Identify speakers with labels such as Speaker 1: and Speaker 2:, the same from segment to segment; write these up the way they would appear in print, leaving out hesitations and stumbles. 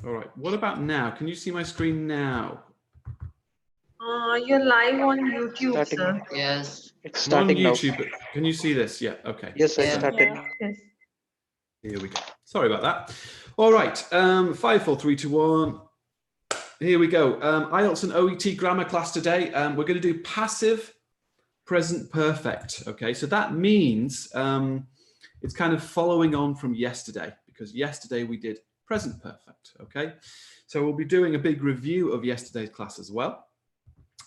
Speaker 1: All right. What about now? Can you see my screen now?
Speaker 2: You're live on YouTube, sir.
Speaker 3: Yes.
Speaker 4: It's
Speaker 1: I'm on
Speaker 4: starting now.
Speaker 1: YouTube. But can you see this? Yeah. Okay.
Speaker 4: Yes, sir, it's
Speaker 3: Yeah.
Speaker 4: started.
Speaker 2: Yes.
Speaker 1: Here we go. Sorry about that. All right. 5, 4, 3, 2, 1. Here we go. IELTS and OET grammar class today. We're going to do passive present perfect. Okay. So that means it's kind of following on from yesterday, because yesterday we did present perfect. Okay. So we'll be doing a big review of yesterday's class as well.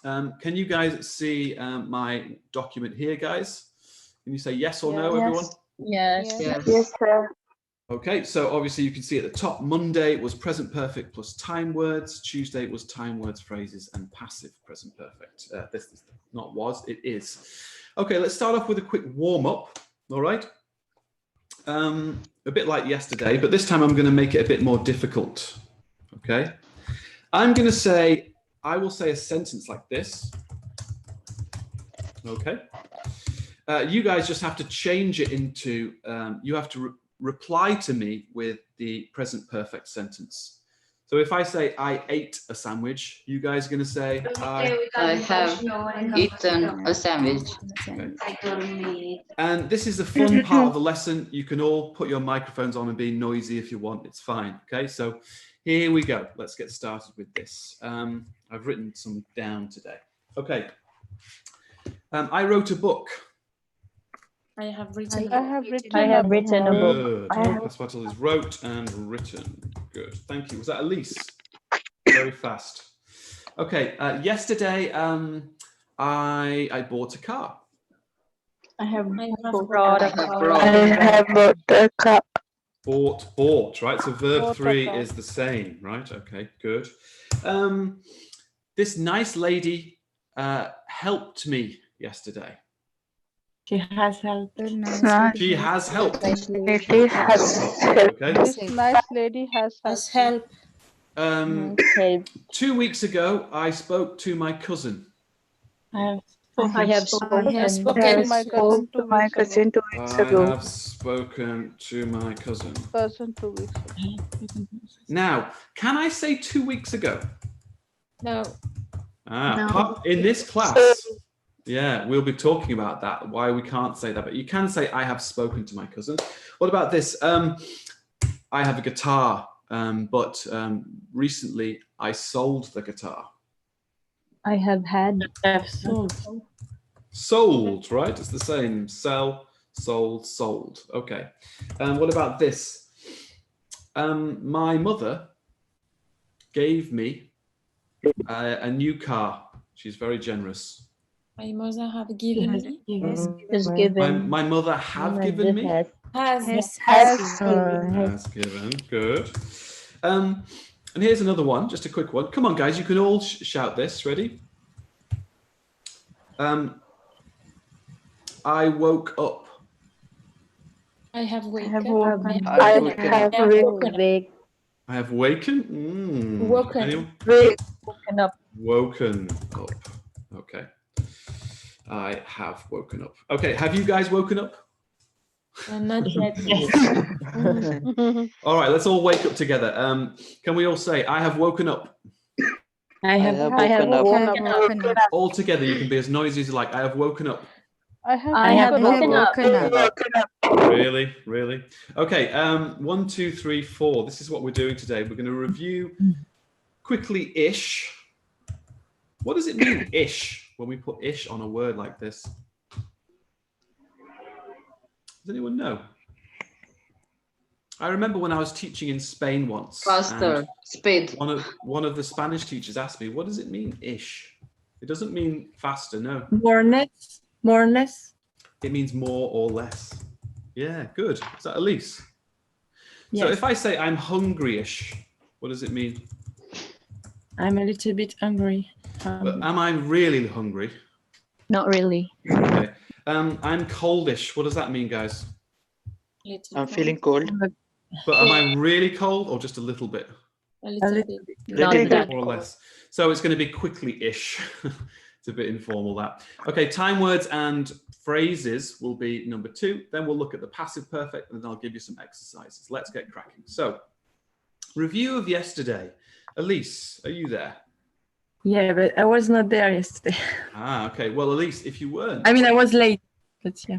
Speaker 1: Can you guys see my document here, guys? Can you say yes or no, everyone?
Speaker 5: Yes.
Speaker 3: Yes.
Speaker 6: Yes, sir.
Speaker 1: Okay, so obviously you can see at the top, Monday was present perfect plus time words. Tuesday was time words, phrases, and passive present perfect. This is not was, it is. Okay, let's start off with a quick warm up. All right. A bit like yesterday, but this time I'm going to make it a bit more difficult. Okay. I'm going to say, I will say a sentence like this. Okay. You guys just have to change it into, you have to reply to me with the present perfect sentence. So if I say, I ate a sandwich, you guys are going to say,
Speaker 3: I have eaten a sandwich.
Speaker 1: Okay. And this is the fun part of the lesson. You can all put your microphones on and be noisy if you want. It's fine. Okay, so here we go. Let's get started with this. I've written some down today. Okay. I wrote a book.
Speaker 5: I have written.
Speaker 6: I have written a book.
Speaker 1: Good. Passepartout is wrote and written. Good. Thank you. Was that Elise? Very fast. Okay. Yesterday, I bought a car.
Speaker 6: I have
Speaker 5: brought a
Speaker 6: car. I have bought a car.
Speaker 1: Bought, right? So verb
Speaker 6: Bought a
Speaker 1: 3
Speaker 6: car.
Speaker 1: is the same, right? Okay, good. This nice lady helped me yesterday.
Speaker 6: She has helped.
Speaker 1: She has helped.
Speaker 6: Lady has helped.
Speaker 1: Okay.
Speaker 7: This nice lady has helped.
Speaker 6: Helped.
Speaker 1: 2 weeks ago, I spoke to my cousin.
Speaker 6: I have spoken
Speaker 7: to my cousin
Speaker 6: to my cousin 2 weeks
Speaker 1: I
Speaker 6: ago.
Speaker 1: have spoken to my cousin.
Speaker 7: Person 2 weeks ago.
Speaker 1: Now, can I say 2 weeks ago?
Speaker 5: No.
Speaker 6: No.
Speaker 1: In this class, yeah, we'll be talking about that, why we can't say that, but you can say, I have spoken to my cousin. What about this? I have a guitar, but recently I sold the guitar.
Speaker 6: I have had. Sold.
Speaker 1: Sold, right? It's the same. Sell, sold, sold. Okay. What about this? My mother gave me a new car. She's very generous.
Speaker 5: My mother have given me.
Speaker 6: Has given.
Speaker 1: My mother have given me.
Speaker 5: Has
Speaker 1: Given. Good. And here's another one, just a quick one. Come on, guys, you can all shout this. Ready? I woke up.
Speaker 5: I have waken.
Speaker 6: I have woken.
Speaker 1: I have waken.
Speaker 5: Woken.
Speaker 1: Anyone?
Speaker 6: Woken up.
Speaker 1: Woken up. Okay. I have woken up. Okay. Have you guys woken up?
Speaker 5: Not yet.
Speaker 1: All right. Let's all wake up together. Can we all say, I have woken up?
Speaker 6: I have woken up.
Speaker 1: All together. You can be as noisy as you like. I have woken up.
Speaker 7: I have woken up.
Speaker 1: Really, really. Okay. 1, 2, 3, 4. This is what we're doing today. We're going to review quickly-ish. What does it mean, ish, when we put ish on a word like this? Does anyone know? I remember when I was teaching in Spain once.
Speaker 3: Faster, speed.
Speaker 1: One of the Spanish teachers asked me, what does it mean, ish? It doesn't mean faster, no.
Speaker 6: More or less.
Speaker 1: It means more or less. Yeah, good. Is that Elise?
Speaker 6: Yes.
Speaker 1: So if I say I'm hungry-ish, what does it mean?
Speaker 6: I'm a little bit hungry.
Speaker 1: But am I really hungry?
Speaker 6: Not really.
Speaker 1: Okay. I'm coldish. What does that mean, guys?
Speaker 4: I'm feeling cold.
Speaker 1: But am I really cold or just a little bit?
Speaker 5: A little bit.
Speaker 6: Not that.
Speaker 1: More or less. So it's going to be quickly-ish. It's a bit informal, that. Okay, time words and phrases will be number 2. Then we'll look at the passive perfect, and then I'll give you some exercises. Let's get cracking. So Review of yesterday. Elise, are you there?
Speaker 6: Yeah, but I was not there yesterday.
Speaker 1: Ah, okay. Well, Elise, if you weren't,
Speaker 6: I mean, I was late, but yeah.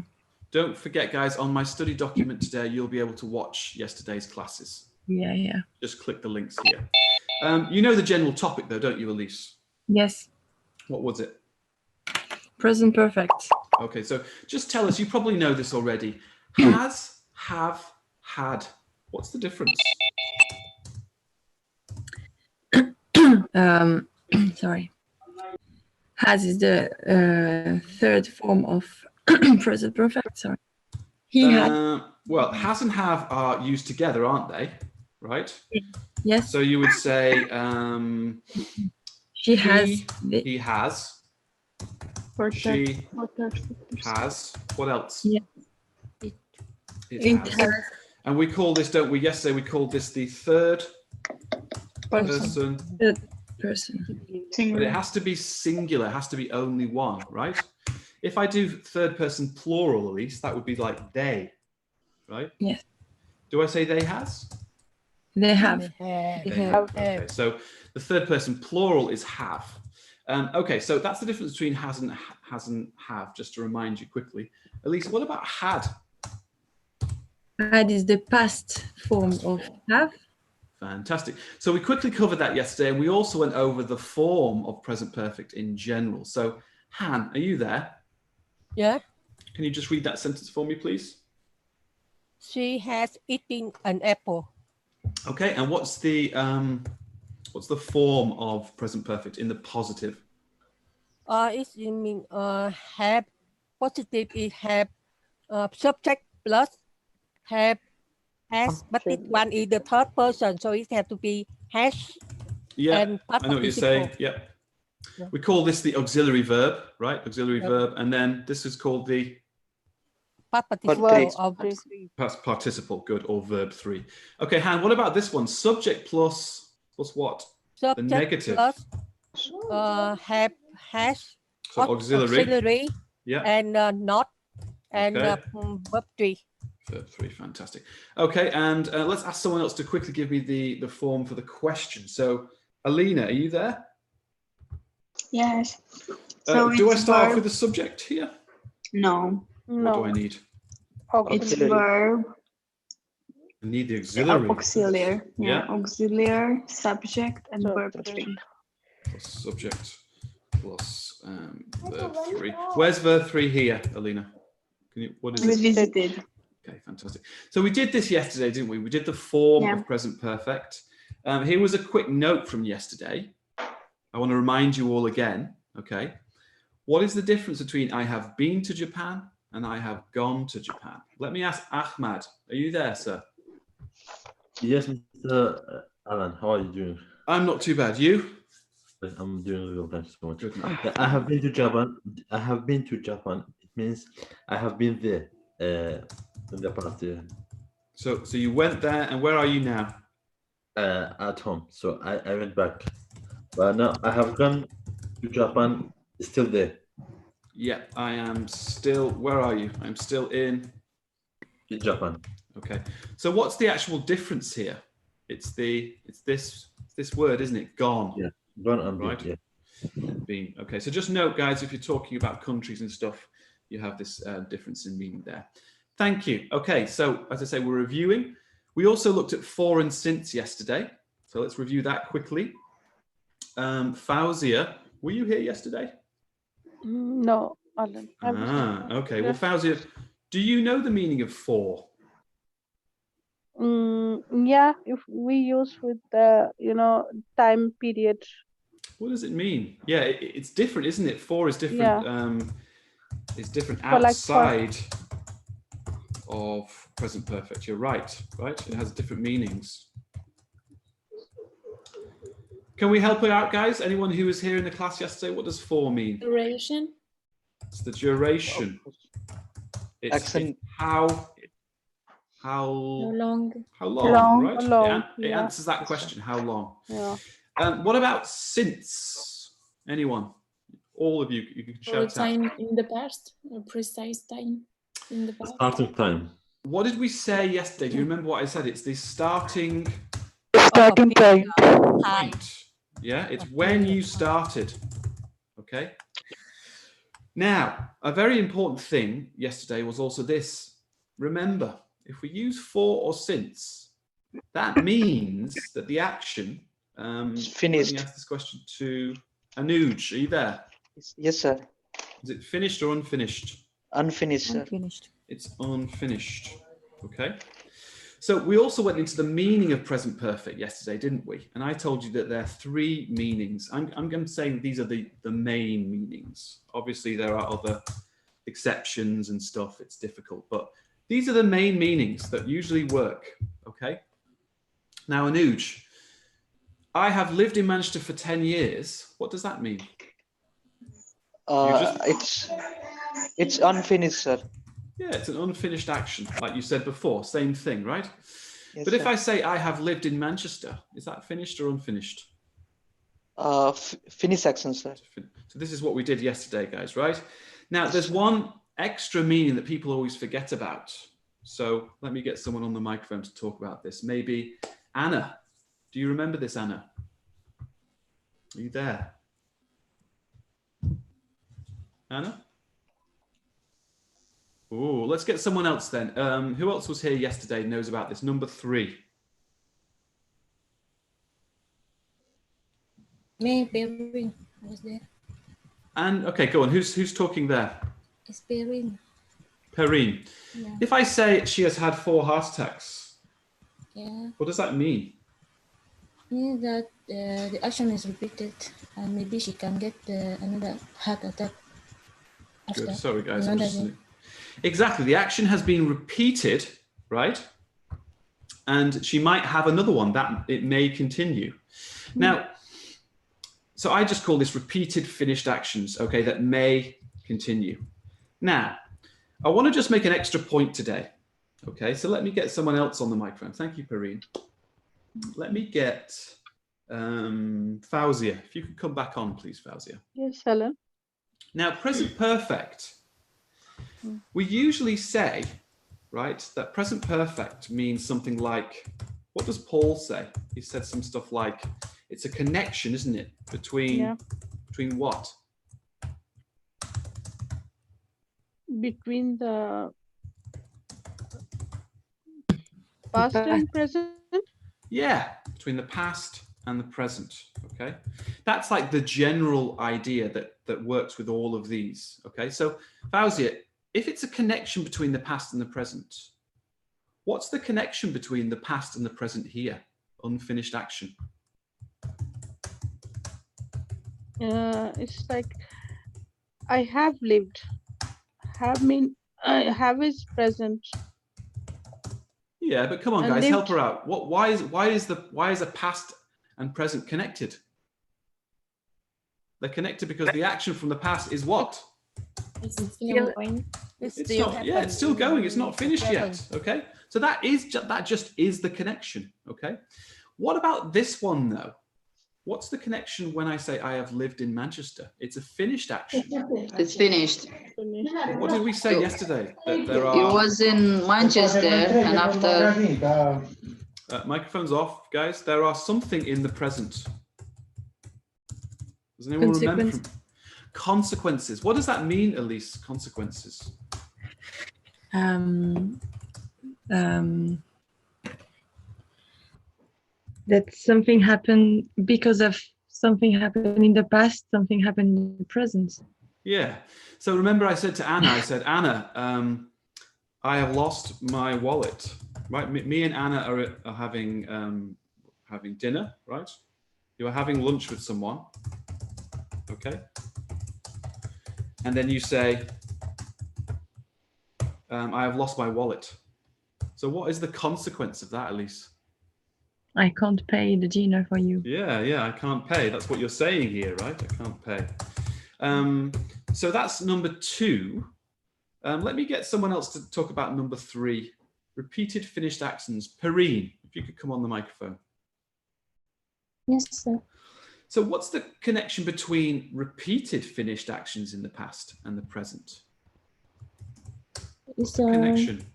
Speaker 1: don't forget, guys, on my study document today, you'll be able to watch yesterday's classes.
Speaker 6: Yeah, yeah.
Speaker 1: Just click the links here. You know the general topic, though, don't you, Elise?
Speaker 6: Yes.
Speaker 1: What was it?
Speaker 6: Present perfect.
Speaker 1: Okay, so just tell us, you probably know this already. Has, have, had. What's the difference?
Speaker 6: Sorry. Has is the third form of present perfect. Sorry. He had.
Speaker 1: Well, has and have are used together, aren't they? Right?
Speaker 6: Yes.
Speaker 1: So you would say
Speaker 6: She has.
Speaker 1: he has. She has. What else?
Speaker 6: Yeah.
Speaker 1: It has. And we call this, don't we? Yesterday we called this the third person.
Speaker 6: Third person.
Speaker 1: But it has to be singular. It has to be only one, right? If I do third person plural, at least, that would be like they, right?
Speaker 6: Yes.
Speaker 1: Do I say they has?
Speaker 6: They have.
Speaker 1: They have. Okay, so the third person plural is have. Okay, so that's the difference between has and have, just to remind you quickly. Elise, what about had?
Speaker 6: Had is the past form of have.
Speaker 1: Fantastic. So we quickly covered that yesterday, and we also went over the form of present perfect in general. So Han, are you there?
Speaker 8: Yeah.
Speaker 1: Can you just read that sentence for me, please?
Speaker 8: She has eaten an apple.
Speaker 1: Okay, and what's the form of present perfect in the positive?
Speaker 8: It means have positive is have subject plus have has, but this one is the third person, so it has to be has.
Speaker 1: Yeah,
Speaker 8: and
Speaker 1: I know what you're saying. Yeah. We call this the auxiliary verb, right? Auxiliary verb, and then this is called the
Speaker 8: past participle of
Speaker 1: past participle, good, or verb 3. Okay, Han, what about this one? Subject plus what?
Speaker 8: Subject
Speaker 1: the negative.
Speaker 8: Plus have, has,
Speaker 1: so auxiliary. Yeah.
Speaker 8: And not, and verb 3.
Speaker 1: Verb 3, fantastic. Okay, and let's ask someone else to quickly give me the form for the question. So, Alina, are you there?
Speaker 3: Yes. So
Speaker 1: do I start off with the subject here?
Speaker 3: No.
Speaker 1: What do I need?
Speaker 3: It's verb.
Speaker 1: I need the auxiliary.
Speaker 3: Auxiliary. Yeah. Auxiliary, subject, and verb 3.
Speaker 1: Plus subject plus verb 3. Where's verb 3 here, Alina? What is it?
Speaker 3: Visited.
Speaker 1: Okay, fantastic. So we did this yesterday, didn't we? We did the form of present perfect. Here was a quick note from yesterday. I want to remind you all again, okay? What is the difference between I have been to Japan and I have gone to Japan? Let me ask Ahmad. Are you there, sir?
Speaker 9: Yes, Mr. Alan. How are you doing?
Speaker 1: I'm not too bad. You?
Speaker 9: I'm doing well. Thanks so much.
Speaker 1: Good.
Speaker 9: I have been to Japan. I have been to Japan. It means I have been there in the past year.
Speaker 1: So you went there, and where are you now?
Speaker 9: At home. So I went back. But now I have gone to Japan. It's still there.
Speaker 1: Yeah, I am still. Where are you? I'm still in
Speaker 9: Japan.
Speaker 1: Okay. So what's the actual difference here? It's this word, isn't it? Gone.
Speaker 9: Yeah. Gone and
Speaker 1: right.
Speaker 9: Been, yeah.
Speaker 1: Been. Okay. So just note, guys, if you're talking about countries and stuff, you have this difference in meaning there. Thank you. Okay. So as I say, we're reviewing. We also looked at for and since yesterday. So let's review that quickly. Fauzia, were you here yesterday?
Speaker 7: No, Alan.
Speaker 1: Okay. Well, Fauzia, do you know the meaning of for?
Speaker 7: Yeah, if we use with the time period.
Speaker 1: What does it mean? Yeah, it's different, isn't it? For is different.
Speaker 7: Yeah.
Speaker 1: It's different outside of present perfect. You're right. It has different meanings. Can we help her out, guys? Anyone who was here in the class yesterday, what does for mean?
Speaker 5: Duration.
Speaker 1: It's the duration. It's how long, right?
Speaker 7: Long,
Speaker 1: it answers that question, how long.
Speaker 7: Yeah.
Speaker 1: What about since? Anyone? All of you, you can shout out.
Speaker 5: Time in the past, a precise time in the past.
Speaker 9: Starting time.
Speaker 1: What did we say yesterday? Do you remember what I said? It's the starting
Speaker 7: Starting point.
Speaker 8: Time.
Speaker 1: Point. Yeah, it's when you started. Okay. Now, a very important thing yesterday was also this. Remember, if we use for or since, that means that the action.
Speaker 4: Finished.
Speaker 1: Let me ask this question to Anuj. Are you there?
Speaker 4: Yes, sir.
Speaker 1: Is it finished or unfinished?
Speaker 4: Unfinished, sir.
Speaker 1: It's unfinished. Okay. So we also went into the meaning of present perfect yesterday, didn't we? And I told you that there are three meanings. I'm saying these are the main meanings. Obviously, there are other exceptions and stuff. It's difficult, but these are the main meanings that usually work. Okay. Now, Anuj, I have lived in Manchester for 10 years. What does that mean?
Speaker 4: It's unfinished, sir.
Speaker 1: Yeah, it's an unfinished action, like you said before. Same thing, right?
Speaker 4: Yes,
Speaker 1: but if
Speaker 4: sir.
Speaker 1: I say I have lived in Manchester, is that finished or unfinished?
Speaker 4: Finished action, sir.
Speaker 1: So this is what we did yesterday, guys, right? Now, there's one extra meaning that people always forget about. So let me get someone on the microphone to talk about this. Maybe Anna. Do you remember this, Anna? Are you there? Anna? Oh, let's get someone else then. Who else was here yesterday knows about this? Number 3.
Speaker 10: Me, Perrin was there.
Speaker 1: And okay, go on. Who's talking there?
Speaker 10: It's Perrin.
Speaker 1: Perrine.
Speaker 10: Yeah.
Speaker 1: If I say she has had 4 heart attacks,
Speaker 10: Yeah.
Speaker 1: what does that mean?
Speaker 10: Means that the action is repeated, and maybe she can get another heart attack. After.
Speaker 1: Good. Sorry, guys.
Speaker 10: Another
Speaker 1: Exactly. The action has been repeated, right? And she might have another one that it may continue. Now, so I just call this repeated finished actions, okay, that may continue. Now, I want to just make an extra point today. Okay, so let me get someone else on the microphone. Thank you, Perrine. Let me get Fauzia. If you could come back on, please, Fauzia.
Speaker 7: Yes, Helen.
Speaker 1: Now, present perfect. We usually say, right, that present perfect means something like, what does Paul say? He said some stuff like, it's a connection, isn't it? Between what?
Speaker 7: Between the past and present?
Speaker 1: Yeah, between the past and the present, okay? That's like the general idea that works with all of these, okay? So, Fauzia, if it's a connection between the past and the present, what's the connection between the past and the present here? Unfinished action.
Speaker 7: It's like I have lived. Have is present.
Speaker 1: Yeah, but come on,
Speaker 7: And
Speaker 1: guys,
Speaker 7: lived.
Speaker 1: help her out. Why is a past and present connected? They're connected because the action from the past is what?
Speaker 5: It's still going.
Speaker 8: It's
Speaker 1: still going. It's not finished yet. Okay, so that just is the connection. Okay, what about this one though? What's the connection when I say I have lived in Manchester? It's a finished action.
Speaker 3: It's finished.
Speaker 1: What did we say yesterday? That there are.
Speaker 3: It was in Manchester, and after.
Speaker 1: Microphone's off, guys. There are something in the present. Does anyone remember? Consequences. What does that mean, Elise? Consequences.
Speaker 6: That something happened because of something happened in the past, something happened in the present.
Speaker 1: Yeah. So remember I said to Anna, I said, Anna, I have lost my wallet, right? Me and Anna are having dinner, right? You are having lunch with someone, okay? And then you say, I have lost my wallet. So what is the consequence of that, Elise?
Speaker 6: I can't pay the dinner for you.
Speaker 1: Yeah, I can't pay. That's what you're saying here, right? I can't pay. So that's number 2. Let me get someone else to talk about number 3. Repeated finished actions. Perrine, if you could come on the microphone.
Speaker 10: Yes, sir.
Speaker 1: So what's the connection between repeated finished actions in the past and the present?
Speaker 10: It's
Speaker 1: connection.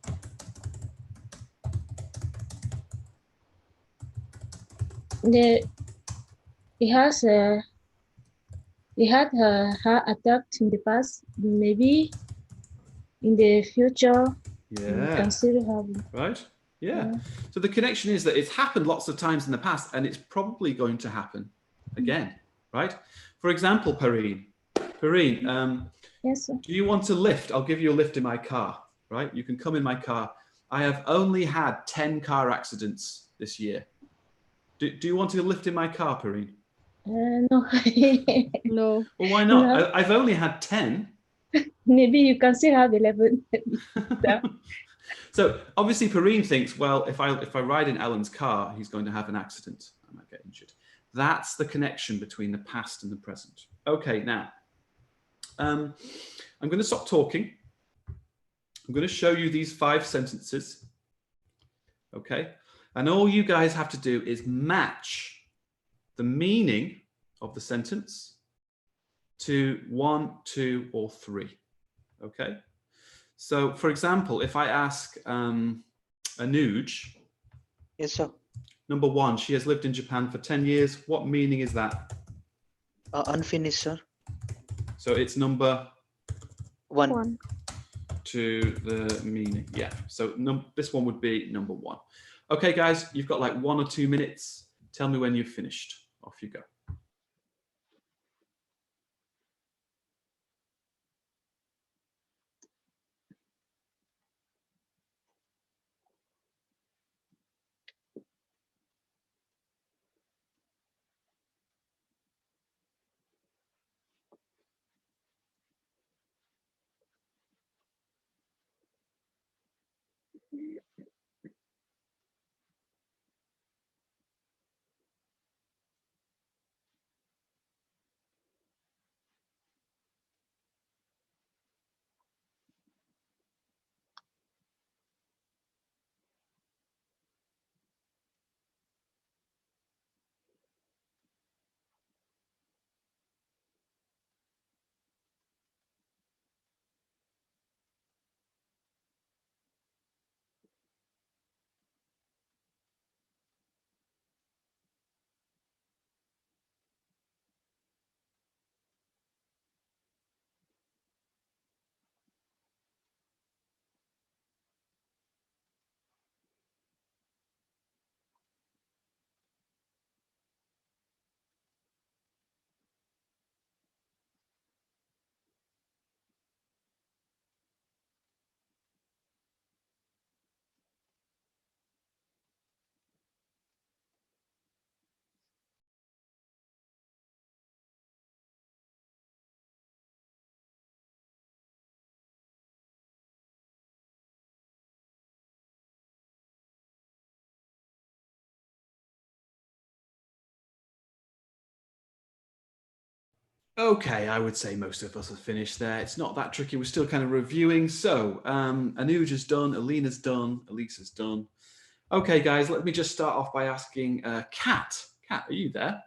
Speaker 10: he has he had a heart attack in the past. Maybe in the future,
Speaker 1: Yeah.
Speaker 10: consider having.
Speaker 1: Right? Yeah.
Speaker 10: Yeah.
Speaker 1: So the connection is that it's happened lots of times in the past and it's probably going to happen again, right? For example, Perrine,
Speaker 10: Yes, sir.
Speaker 1: do you want a lift? I'll give you a lift in my car, right? You can come in my car. I have only had 10 car accidents this year. Do you want a lift in my car, Perrine?
Speaker 10: No.
Speaker 7: No.
Speaker 1: Well, why not?
Speaker 10: No.
Speaker 1: I've only had 10.
Speaker 10: Maybe you can still have 11.
Speaker 1: So obviously Perrine thinks, well, if I ride in Alan's car, he's going to have an accident. I might get injured. That's the connection between the past and the present. Okay, now, I'm going to stop talking. I'm going to show you these 5 sentences. Okay, and all you guys have to do is match the meaning of the sentence to 1, 2, or 3. Okay. So, for example, if I ask Anuj,
Speaker 4: Yes, sir.
Speaker 1: number 1, she has lived in Japan for 10 years. What meaning is that?
Speaker 4: Unfinished, sir.
Speaker 1: So it's number
Speaker 4: 1.
Speaker 1: to the meaning. Yeah. So this one would be number 1. Okay, guys, you've got like 1 or 2 minutes. Tell me when you've finished. Off you go. Okay, I would say most of us have finished there. It's not that tricky. We're still kind of reviewing. So Anuj is done, Alina's done, Elisa's done. Okay, guys, let me just start off by asking Kat. Kat, are you there?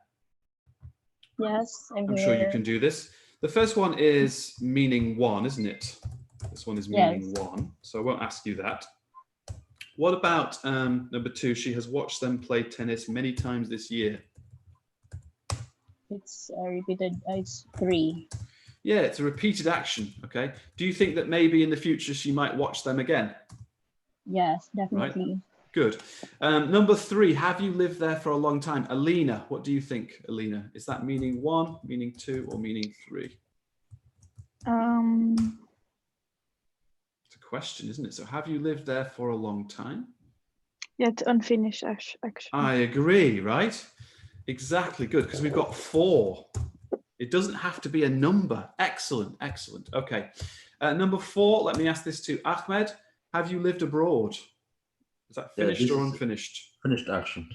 Speaker 11: Yes, I'm
Speaker 1: sure you
Speaker 11: here.
Speaker 1: can do this. The first one is meaning 1, isn't it? This one is meaning 1, so I won't ask you that. What about number 2? She has watched them play tennis many times this year.
Speaker 11: It's repeated. It's 3.
Speaker 1: Yeah, it's a repeated action. Okay. Do you think that maybe in the future she might watch them again?
Speaker 11: Yes, definitely.
Speaker 1: Right. Good. Number 3, have you lived there for a long time? Alina, what do you think, Alina? Is that meaning 1, meaning 2, or meaning 3? It's a question, isn't it? So have you lived there for a long time?
Speaker 7: Yeah, it's unfinished action.
Speaker 1: I agree, right? Exactly, good, because we've got 4. It doesn't have to be a number. Excellent, excellent. Okay. Number 4, let me ask this to Ahmed. Have you lived abroad? Is that finished or unfinished?
Speaker 9: Finished action.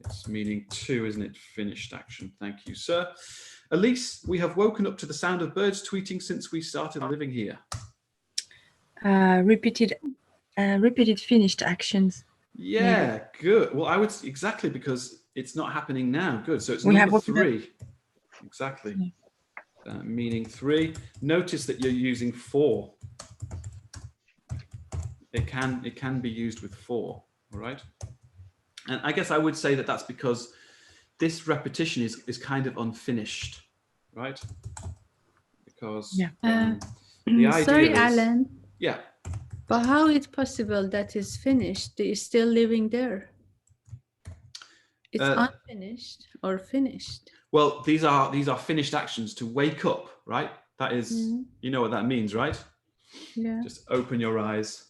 Speaker 1: It's meaning 2, isn't it? Finished action. Thank you, sir. Elise, we have woken up to the sound of birds tweeting since we started living here.
Speaker 6: Repeated finished actions.
Speaker 1: Yeah,
Speaker 6: maybe.
Speaker 1: Good. Well, I would exactly, because it's not happening now. Good. So it's
Speaker 6: We
Speaker 1: number
Speaker 6: have
Speaker 1: 3. Exactly. Meaning 3. Notice that you're using 4. It can be used with 4. All right. And I guess I would say that that's because this repetition is kind of unfinished, right? Because the idea
Speaker 12: sorry,
Speaker 1: is,
Speaker 12: Alan,
Speaker 1: yeah.
Speaker 12: but how is possible that is finished? Is still living there? It's unfinished or finished.
Speaker 1: Well, these are finished actions to wake up, right? That is, you know what that means, right?
Speaker 12: Yeah.
Speaker 1: Just open your eyes.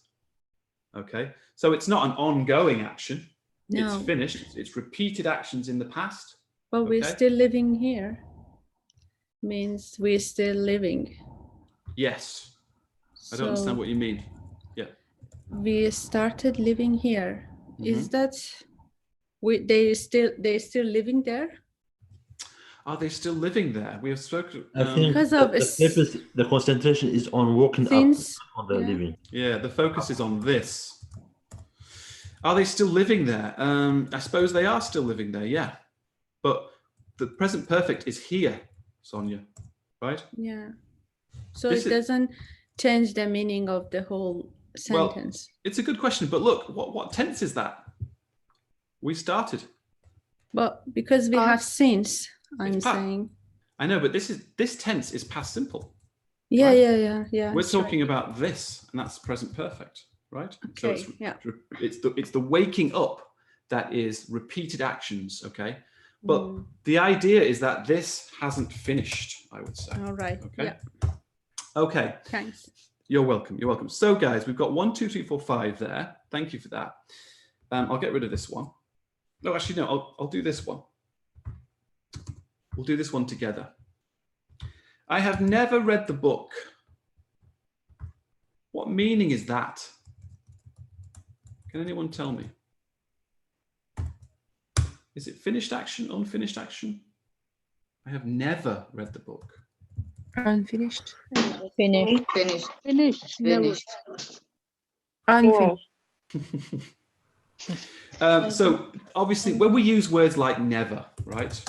Speaker 1: Okay. So it's not an ongoing action.
Speaker 12: No.
Speaker 1: It's finished. It's repeated actions in the past.
Speaker 12: But we're still living here. Means we're still living.
Speaker 1: Yes. I don't understand what you mean. Yeah.
Speaker 12: We started living here. Is that they're still living there?
Speaker 1: Are they still living there? We have spoken.
Speaker 9: I think
Speaker 12: because of
Speaker 9: the concentration is on walking up, on the living.
Speaker 1: Yeah, the focus is on this. Are they still living there? I suppose they are still living there, yeah. But the present perfect is here, Sonia, right?
Speaker 12: Yeah. So it doesn't change the meaning of the whole sentence.
Speaker 1: Well, it's a good question, but look, what tense is that? We started.
Speaker 12: But because we have since, I'm saying.
Speaker 1: I know, but this tense is past simple.
Speaker 12: Yeah,
Speaker 1: right?
Speaker 12: yeah.
Speaker 1: We're talking about this, and that's present perfect, right?
Speaker 12: Okay,
Speaker 1: so
Speaker 12: yeah.
Speaker 1: It's the waking up that is repeated actions, okay? But the idea is that this hasn't finished, I would say.
Speaker 12: All right.
Speaker 1: Okay.
Speaker 12: Yeah.
Speaker 1: Okay.
Speaker 12: Thanks.
Speaker 1: You're welcome. You're welcome. So, guys, we've got 1, 2, 3, 4, 5 there. Thank you for that. I'll get rid of this one. No, actually, no. I'll do this one. We'll do this one together. I have never read the book. What meaning is that? Can anyone tell me? Is it finished action, unfinished action? I have never read the book.
Speaker 12: Unfinished.
Speaker 3: Finished.
Speaker 12: Unfinished.
Speaker 1: So obviously, when we use words like never, right?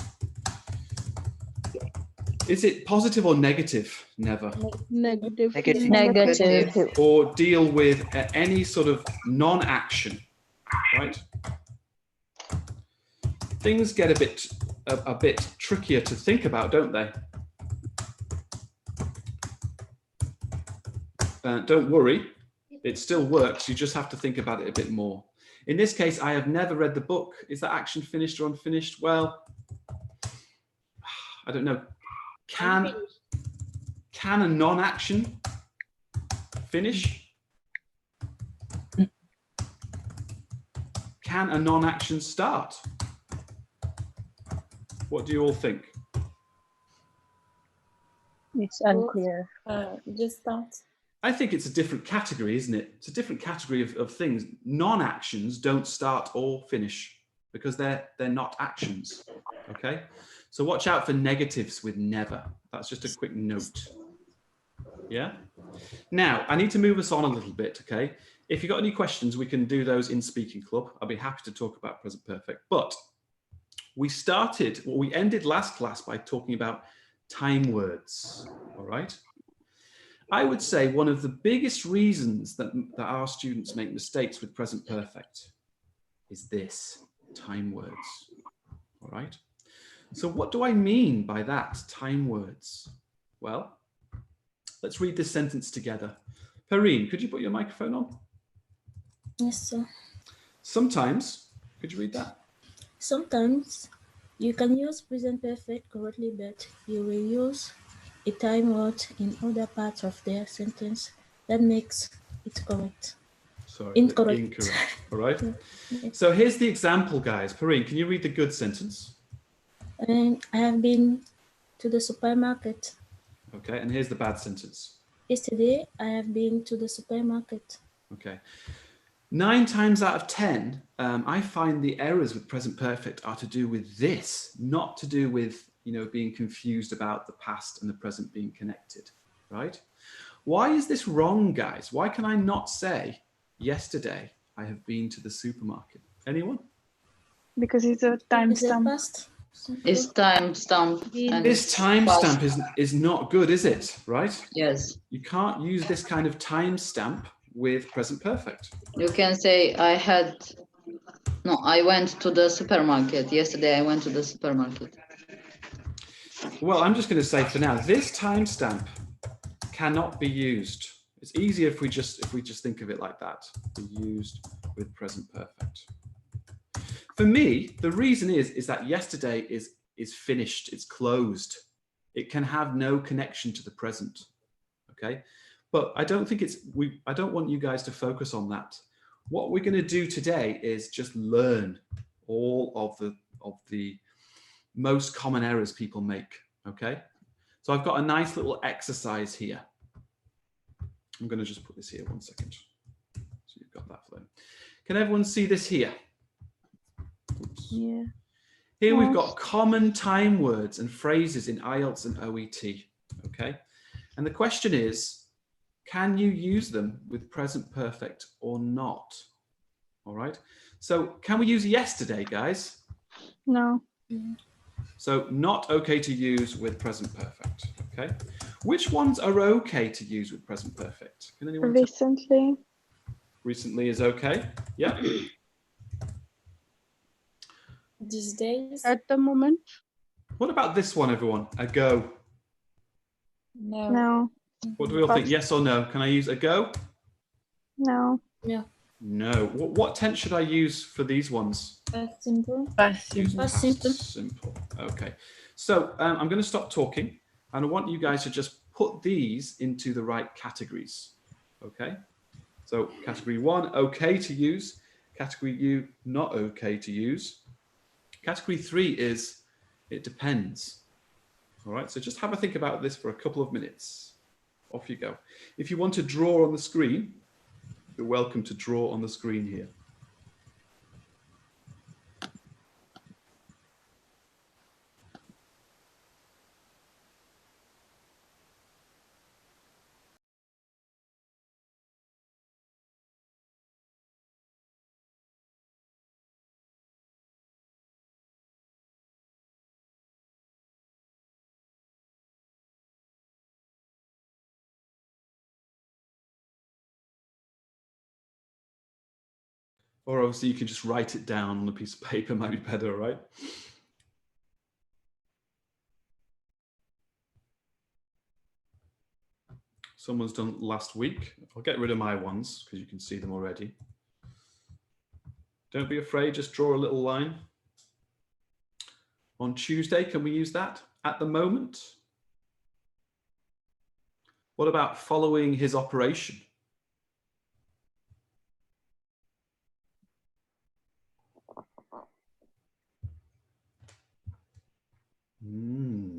Speaker 1: Is it positive or negative? Never.
Speaker 7: Negative.
Speaker 3: Negative.
Speaker 1: Or deal with any sort of non-action, right? Things get a bit trickier to think about, don't they? Don't worry, it still works. You just have to think about it a bit more. In this case, I have never read the book. Is that action finished or unfinished? Well, I don't know. Can a non-action finish? Can a non-action start? What do you all think?
Speaker 11: It's unclear.
Speaker 5: Just start.
Speaker 1: I think it's a different category, isn't it? It's a different category of things. Non-actions don't start or finish because they're not actions, okay? So watch out for negatives with never. That's just a quick note. Yeah? Now, I need to move us on a little bit, okay? If you've got any questions, we can do those in Speaking Club. I'll be happy to talk about present perfect. But we ended last class by talking about time words, all right? I would say one of the biggest reasons that our students make mistakes with present perfect is this, time words, all right? So what do I mean by that, time words? Well, let's read this sentence together. Perrine, could you put your microphone on?
Speaker 5: Yes, sir.
Speaker 1: Sometimes, could you read that?
Speaker 5: Sometimes you can use present perfect correctly, but you will use a time word in other parts of their sentence that makes it correct.
Speaker 1: Sorry,
Speaker 5: incorrect.
Speaker 1: All right.
Speaker 5: Yeah.
Speaker 1: So here's the example, guys. Perrine, can you read the good sentence?
Speaker 5: And I have been to the supermarket.
Speaker 1: Okay, and here's the bad sentence.
Speaker 5: Yesterday, I have been to the supermarket.
Speaker 1: Okay. 9 times out of 10, I find the errors with present perfect are to do with this, not to do with, being confused about the past and the present being connected, right? Why is this wrong, guys? Why can I not say, yesterday, I have been to the supermarket? Anyone?
Speaker 13: Because it's a timestamp.
Speaker 3: It's timestamp.
Speaker 1: This timestamp is not good, is it? Right?
Speaker 3: Yes.
Speaker 1: You can't use this kind of timestamp with present perfect.
Speaker 3: You can say I had No, I went to the supermarket. Yesterday I went to the supermarket.
Speaker 1: Well, I'm just going to say for now, this timestamp cannot be used. It's easier if we just think of it like that. Be used with present perfect. For me, the reason is that yesterday is finished. It's closed. It can have no connection to the present. Okay, but I don't think I don't want you guys to focus on that. What we're going to do today is just learn all of the most common errors people make. Okay, so I've got a nice little exercise here. I'm going to just put this here 1 second. So you've got that for them. Can everyone see this here? Oops.
Speaker 6: Yeah.
Speaker 1: Here we've got common time words and phrases in IELTS and OET. Okay, and the question is, can you use them with present perfect or not? All right. So can we use yesterday, guys?
Speaker 13: No.
Speaker 1: So not okay to use with present perfect. Okay. Which ones are okay to use with present perfect? Can anyone tell?
Speaker 13: Recently.
Speaker 1: Recently is okay. Yeah.
Speaker 10: These days.
Speaker 7: At the moment.
Speaker 1: What about this one, everyone? Ago.
Speaker 10: No.
Speaker 13: No.
Speaker 1: What do we all think? Yes or no? Can I use ago?
Speaker 13: No.
Speaker 10: No.
Speaker 1: No. What tense should I use for these ones?
Speaker 10: Past simple.
Speaker 6: Past
Speaker 1: Use
Speaker 6: simple.
Speaker 1: past simple. Okay. So I'm going to stop talking, and I want you guys to just put these into the right categories. Okay. So category 1, okay to use. Category 2, not okay to use. Category 3 is it depends. All right. So just have a think about this for a couple of minutes. Off you go. If you want to draw on the screen, you're welcome to draw on the screen here. Or obviously you can just write it down on a piece of paper, might be better, right? Someone's done last week. I'll get rid of my ones because you can see them already. Don't be afraid, just draw a little line. On Tuesday, can we use that at the moment? What about following his operation?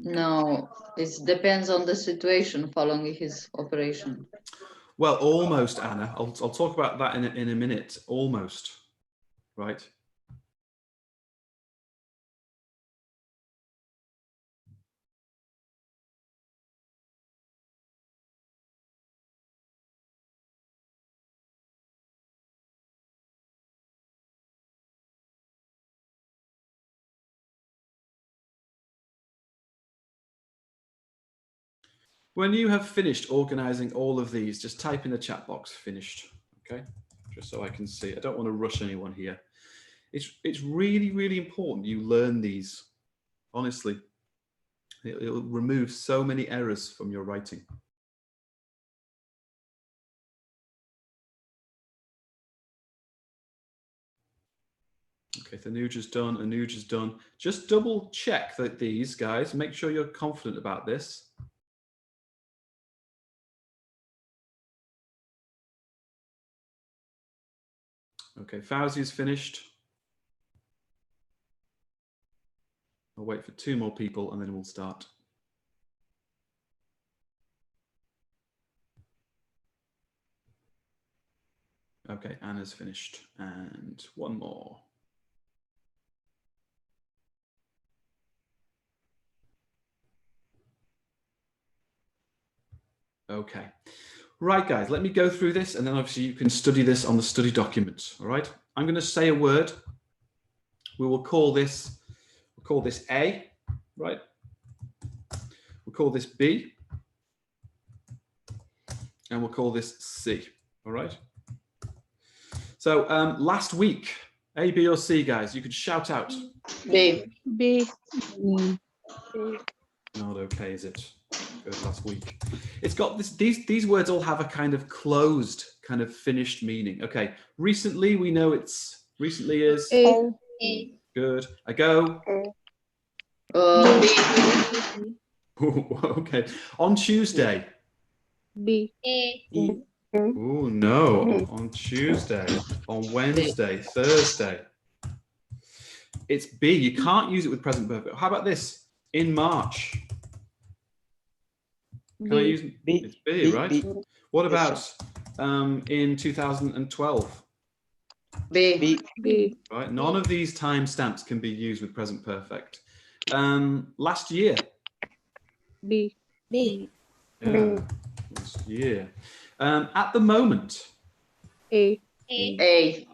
Speaker 3: No, it depends on the situation following his operation.
Speaker 1: Well, almost, Anna. I'll talk about that in a minute. Almost, right? When you have finished organizing all of these, just type in the chat box, finished, okay? Just so I can see. I don't want to rush anyone here. It's really, really important you learn these, honestly. It'll remove so many errors from your writing. Okay, so Anuja's done, Anuja's done. Just double check that these guys, make sure you're confident about this. Okay, Fauzi's finished. I'll wait for 2 more people and then we'll start. Okay, Anna's finished. And 1 more. Okay. Right, guys, let me go through this and then obviously you can study this on the study document. All right. I'm going to say a word. We will call this, A, right? We'll call this B. And we'll call this C. All right. So last week, A, B, or C, guys? You could shout out.
Speaker 3: B.
Speaker 7: B.
Speaker 1: Not okay, is it? Good last week. It's got this. These words all have a kind of closed, kind of finished meaning. Okay. Recently, we know it's recently is
Speaker 7: A.
Speaker 1: good. I go.
Speaker 3: B.
Speaker 1: Okay. On Tuesday.
Speaker 7: B.
Speaker 1: Oh no. On Tuesday. On Wednesday. Thursday. It's B. You can't use it with present perfect. How about this? In March. Can I use
Speaker 4: B.
Speaker 1: It's B, right?
Speaker 4: B.
Speaker 1: What
Speaker 4: Yes,
Speaker 1: about in 2012?
Speaker 3: B.
Speaker 4: B.
Speaker 7: B.
Speaker 1: Right. None of these timestamps can be used with present perfect. Last year.
Speaker 7: B.
Speaker 5: B.
Speaker 1: Yeah. Last year. At the moment.
Speaker 7: A.
Speaker 3: A.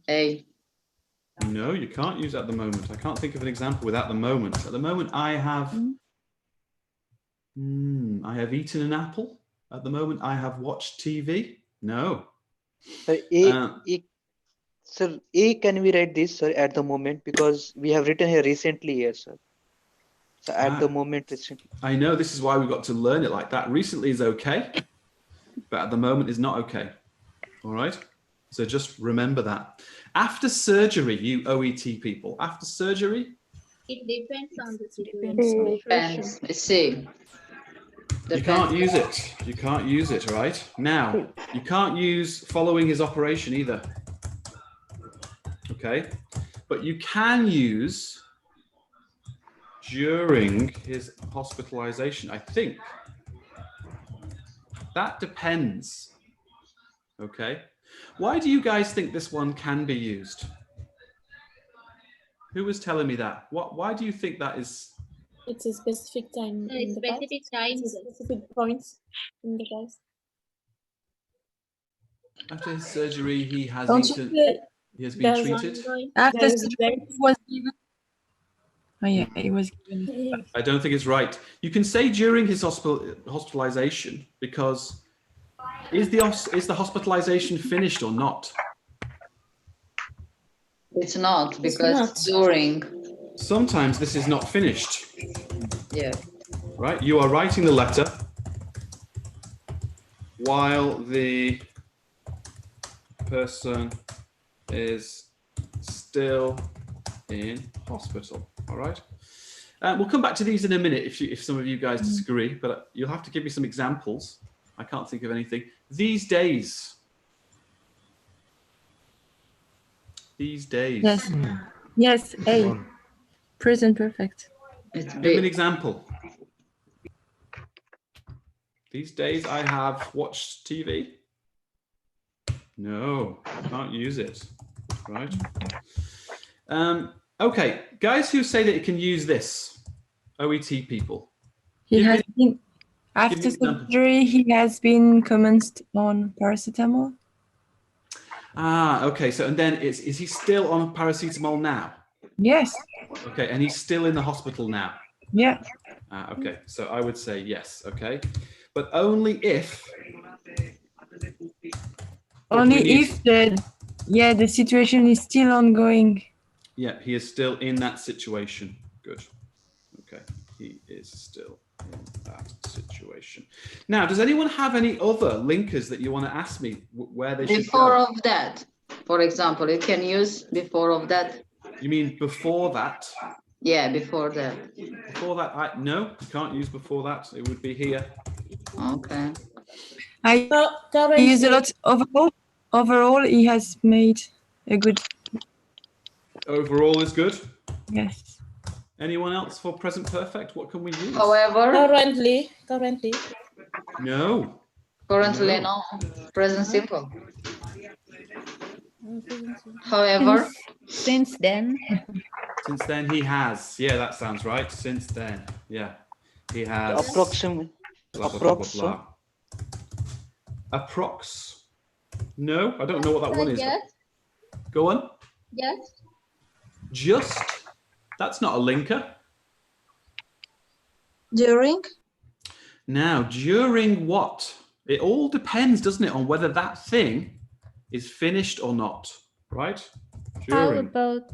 Speaker 3: A.
Speaker 1: No, you can't use at the moment. I can't think of an example with at the moment. At the moment, I have eaten an apple. At the moment, I have watched TV. No.
Speaker 4: So Sir, A, can we write this, sir, at the moment? Because we have written here recently here, sir. So at the moment, recently.
Speaker 1: I know, this is why we got to learn it like that. Recently is okay, but at the moment is not okay. All right? So just remember that. After surgery, you OET people, after surgery?
Speaker 10: It depends on the situation.
Speaker 3: Depends. C.
Speaker 1: You can't use it. You can't use it, right? Now, you can't use following his operation either. Okay? But you can use during his hospitalization, I think. That depends. Okay? Why do you guys think this one can be used? Who was telling me that? Why do you think that is?
Speaker 10: It's a specific time. In specific times. Specific points in the past.
Speaker 1: After his surgery, he has
Speaker 5: Don't
Speaker 1: eaten.
Speaker 5: you
Speaker 1: He has been treated.
Speaker 12: After surgery, it was given. Oh yeah, it was given.
Speaker 1: I don't think it's right. You can say during his hospitalization because is the hospitalization finished or not?
Speaker 3: It's not because during.
Speaker 1: Sometimes this is not finished.
Speaker 3: Yeah.
Speaker 1: Right? You are writing the letter while the person is still in hospital. All right. We'll come back to these in a minute if some of you guys disagree, but you'll have to give me some examples. I can't think of anything. These days. These days.
Speaker 12: Yes. Yes. A. Present perfect.
Speaker 1: Give me an example. These days I have watched TV. No, can't use it. Right. Okay, guys who say that it can use this, OET people.
Speaker 12: He has been, after surgery, he has been commenced on paracetamol.
Speaker 1: Ah, okay. So, and then is he still on paracetamol now?
Speaker 12: Yes.
Speaker 1: Okay, and he's still in the hospital now?
Speaker 12: Yeah.
Speaker 1: Okay, so I would say yes, okay. But only if...
Speaker 12: Only if the situation is still ongoing.
Speaker 1: Yeah, he is still in that situation. Good. Okay, he is still in that situation. Now, does anyone have any other linkers that you want to ask me where they should go?
Speaker 3: Before of that, for example, you can use before of that.
Speaker 1: You mean before that?
Speaker 3: Yeah, before that.
Speaker 1: Before that, no, you can't use before that. It would be here.
Speaker 3: Okay.
Speaker 12: I use a lot overall. Overall, he has made a good.
Speaker 1: Overall is good?
Speaker 12: Yes.
Speaker 1: Anyone else for present perfect? What can we use?
Speaker 3: However.
Speaker 5: Currently.
Speaker 1: No.
Speaker 3: Currently, no. Present simple. However.
Speaker 11: Since then.
Speaker 1: Since then he has. Yeah, that sounds right. Since then. Yeah. He has.
Speaker 4: Approximate.
Speaker 1: Blah, blah, blah, blah, blah. Approx. No, I don't know what that one is.
Speaker 10: Just.
Speaker 1: Go on.
Speaker 10: Just.
Speaker 1: Just. That's not a linker.
Speaker 10: During.
Speaker 1: Now, during what? It all depends, doesn't it, on whether that thing is finished or not, right?
Speaker 12: How
Speaker 1: During.
Speaker 12: about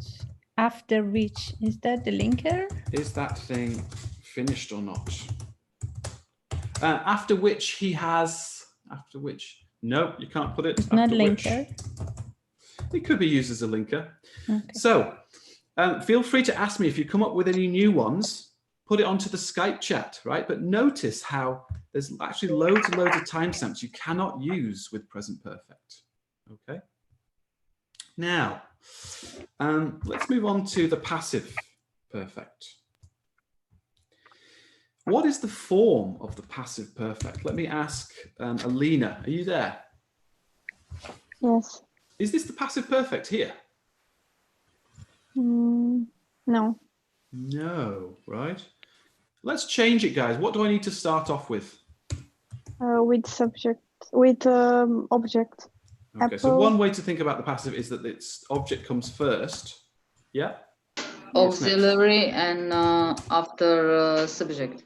Speaker 12: after which? Is that the linker?
Speaker 1: Is that thing finished or not? After which he has, after which, no, you can't put it.
Speaker 12: It's
Speaker 1: after
Speaker 12: not
Speaker 1: which.
Speaker 12: linker.
Speaker 1: It could be used as a linker.
Speaker 12: Okay.
Speaker 1: So feel free to ask me if you come up with any new ones, put it onto the Skype chat, right? But notice how there's actually loads and loads of timestamps you cannot use with present perfect, okay? Now, let's move on to the passive perfect. What is the form of the passive perfect? Let me ask Alina, are you there?
Speaker 13: Yes.
Speaker 1: Is this the passive perfect here?
Speaker 13: No.
Speaker 1: No, right? Let's change it, guys. What do I need to start off with?
Speaker 13: With subject, with object.
Speaker 1: Okay, so
Speaker 13: Apple.
Speaker 1: one way to think about the passive is that its object comes first. Yeah?
Speaker 3: Auxiliary and after subject.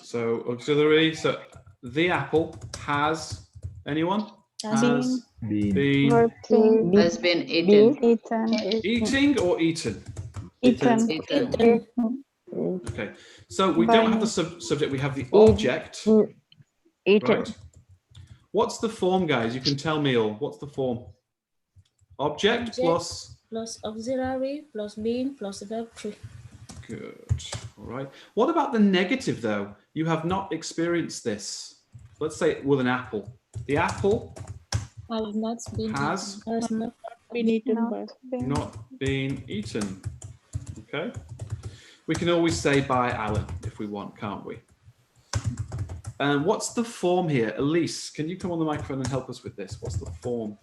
Speaker 1: So auxiliary, so the apple has, anyone? Has been
Speaker 13: Verb to
Speaker 3: Has been eaten.
Speaker 1: eating or eaten?
Speaker 13: Eaten.
Speaker 1: Okay, so we don't have the subject, we have the object. Right? What's the form, guys? You can tell me all. What's the form? Object plus
Speaker 5: auxiliary plus being plus verb 3.
Speaker 1: Good. All right. What about the negative, though? You have not experienced this. Let's say with an apple. The apple
Speaker 5: Has not been
Speaker 1: has
Speaker 5: eaten. Has not
Speaker 7: Been eaten by.
Speaker 1: not been eaten. Okay. We can always say by Alan if we want, can't we? And what's the form here? Elise, can you come on the microphone and help us with this? What's the form?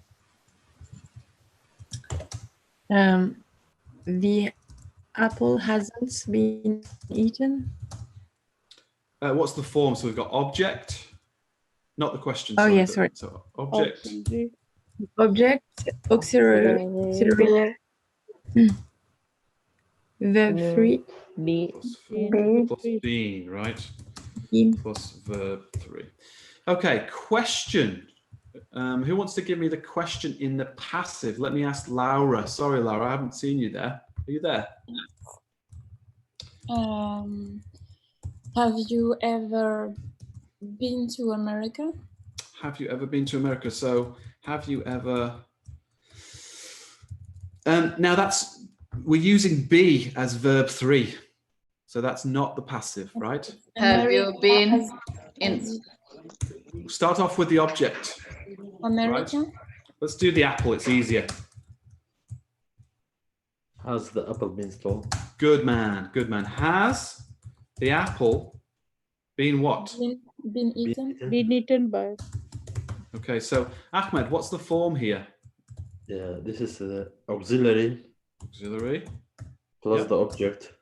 Speaker 6: The apple hasn't been eaten.
Speaker 1: What's the form? So we've got object, not the question.
Speaker 6: Oh,
Speaker 1: sorry,
Speaker 6: yes, sorry.
Speaker 1: So object.
Speaker 6: Object, auxiliary, verb 3.
Speaker 1: Plus been, right? Plus verb 3. Okay, question. Who wants to give me the question in the passive? Let me ask Laura. Sorry, Laura, I haven't seen you there. Are you there?
Speaker 10: Have you ever been to America?
Speaker 1: Have you ever been to America? So have you ever... now that's, we're using be as verb 3. So that's not the passive, right?
Speaker 3: Have you been in?
Speaker 1: Start off with the object.
Speaker 10: America?
Speaker 1: Right? Let's do the apple, it's easier.
Speaker 9: Has the apple been stolen?
Speaker 1: Good man, good man. Has the apple been what?
Speaker 10: Been eaten?
Speaker 7: Been eaten by.
Speaker 1: Okay, so Ahmed, what's the form here?
Speaker 9: Yeah, this is auxiliary.
Speaker 1: Auxiliary.
Speaker 9: Plus
Speaker 1: Yep.
Speaker 9: the object.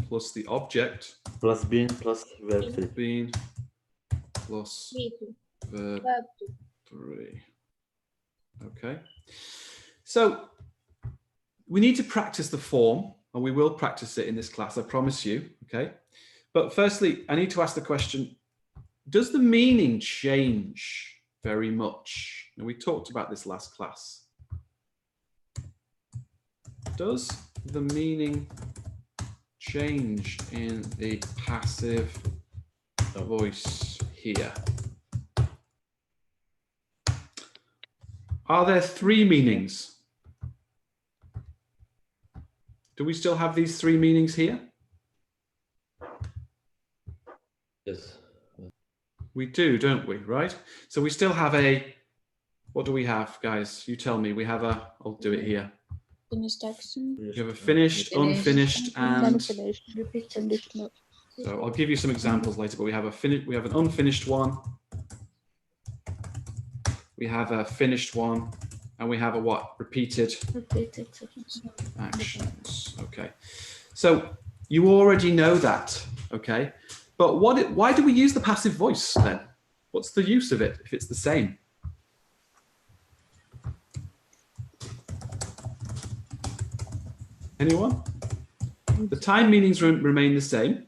Speaker 1: Plus the object.
Speaker 9: Plus been plus verb 3.
Speaker 1: Been plus verb 3. Okay. So we need to practice the form, and we will practice it in this class, I promise you. Okay. But firstly, I need to ask the question, does the meaning change very much? And we talked about this last class. Does the meaning change in the passive voice here? Are there 3 meanings? Do we still have these 3 meanings here?
Speaker 9: Yes.
Speaker 1: We do, don't we? Right? So we still have a, what do we have, guys? You tell me. We have a, I'll do it here.
Speaker 10: Finished action.
Speaker 1: You have a finished, unfinished, and
Speaker 7: Conditional.
Speaker 1: so I'll give you some examples later, but we have an unfinished one. We have a finished one, and we have a what? Repeated actions. Okay. So you already know that, okay? But why do we use the passive voice then? What's the use of it if it's the same? Anyone? The time meanings remain the same.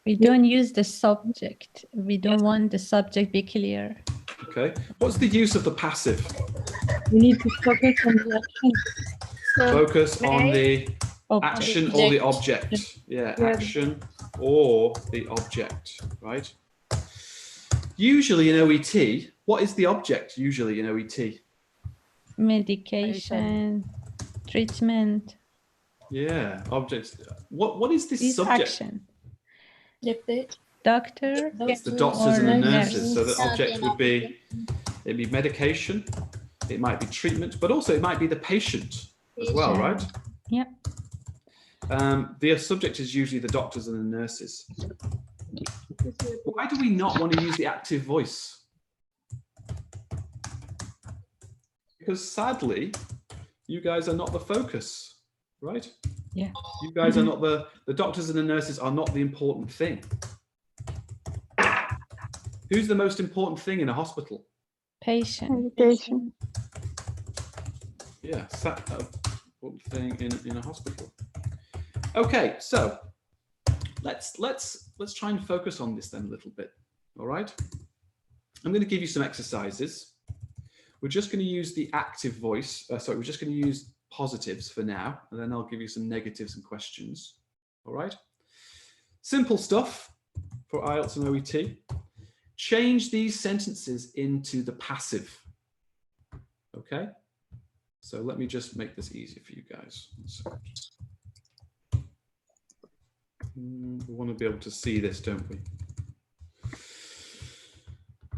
Speaker 12: We don't use the subject. We don't want the subject be clear.
Speaker 1: Okay. What's the use of the passive?
Speaker 6: We need to focus on the action.
Speaker 1: Focus on the
Speaker 6: Object.
Speaker 1: action or the object. Yeah, action or the object, right? Usually in OET, what is the object usually in OET?
Speaker 12: Medication, treatment.
Speaker 1: Yeah, objects. What is this
Speaker 12: Is
Speaker 1: subject?
Speaker 12: action.
Speaker 6: Doctor.
Speaker 1: It's the doctors and the
Speaker 12: or
Speaker 1: nurses. So the
Speaker 12: nurse.
Speaker 1: object would be, it'd be medication, it might be treatment, but also it might be the patient as well, right?
Speaker 12: Yeah.
Speaker 1: The subject is usually the doctors and the nurses. Why do we not want to use the active voice? Because sadly, you guys are not the focus, right?
Speaker 12: Yeah.
Speaker 1: You guys are not the doctors and the nurses are not the important thing. Who's the most important thing in a hospital?
Speaker 12: Patient.
Speaker 13: Patient.
Speaker 1: Yeah, important thing in a hospital. Okay, so let's try and focus on this then a little bit. All right. I'm going to give you some exercises. We're just going to use the active voice. Sorry, we're just going to use positives for now, and then I'll give you some negatives and questions. All right. Simple stuff for IELTS and OET. Change these sentences into the passive. Okay. So let me just make this easier for you guys. We want to be able to see this, don't we?